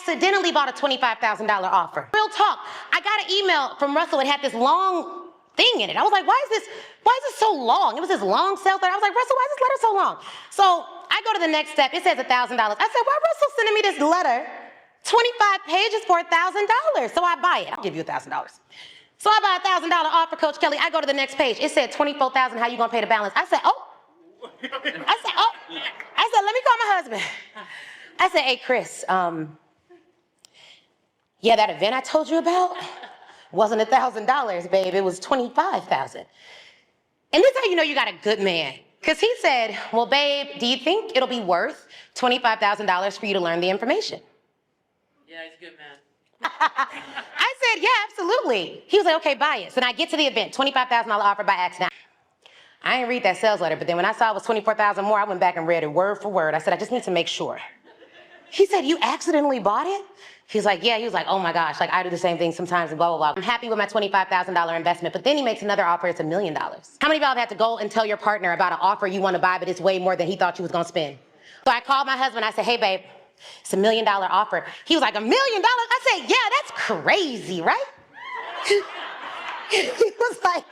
accidentally bought a $25,000 offer. Real talk. I got an email from Russell. It had this long thing in it. I was like, why is this so long? It was this long sales letter. I was like, Russell, why is this letter so long? So I go to the next step. It says $1,000. I said, why Russell sending me this letter? 25 pages for $1,000. So I buy it. I'll give you $1,000. So I buy a $1,000 offer, Coach Kelly. I go to the next page. It said $24,000. How you gonna pay the balance? I said, let me call my husband. I said, hey, Chris, yeah, that event I told you about wasn't $1,000, babe. It was $25,000. And this is how you know you got a good man. Because he said, well, babe, do you think it'll be worth $25,000 for you to learn the information? Yeah, he's a good man. I said, yeah, absolutely. He was like, okay, buy it. So then I get to the event, $25,000 offer by accident. I didn't read that sales letter, but then when I saw it was $24,000 more, I went back and read it word for word. I said, I just need to make sure. He said, you accidentally bought it? He's like, yeah. He was like, oh my gosh, like I do the same thing sometimes and blah, blah, blah. I'm happy with my $25,000 investment, but then he makes another offer, it's $1 million. How many of y'all have had to go and tell your partner about an offer you want to buy, but it's way more than he thought you was gonna spend? So I called my husband, I said, hey babe, it's $1 million offer. He was like, $1 million? I said, yeah, that's crazy, right? He was like,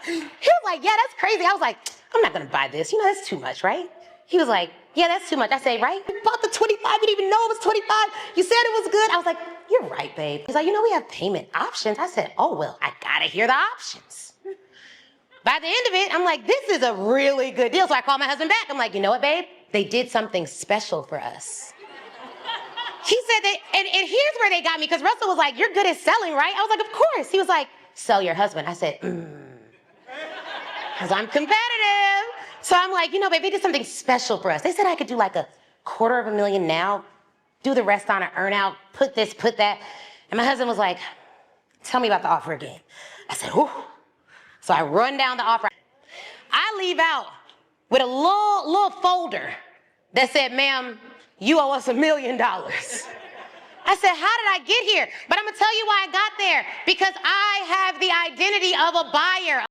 yeah, that's crazy. I was like, I'm not gonna buy this. You know, that's too much, right? He was like, yeah, that's too much. I said, right? You bought the 25, you didn't even know it was 25. You said it was good. I was like, you're right, babe. He's like, you know, we have payment options. I said, oh, well, I gotta hear the options. By the end of it, I'm like, this is a really good deal. So I called my husband back. I'm like, you know what, babe? They did something special for us. He said that, and here's where they got me, because Russell was like, you're good at selling, right? I was like, of course. He was like, sell your husband. I said, because I'm competitive. So I'm like, you know, babe, they did something special for us. They said I could do like $250,000 now, do the rest on an earn out, put this, put that. And my husband was like, tell me about the offer again. I said, ooh. So I run down the offer. I leave out with a little folder that said, ma'am, you owe us $1 million. I said, how did I get here? But I'm gonna tell you why I got there. Because I have the identity of a buyer.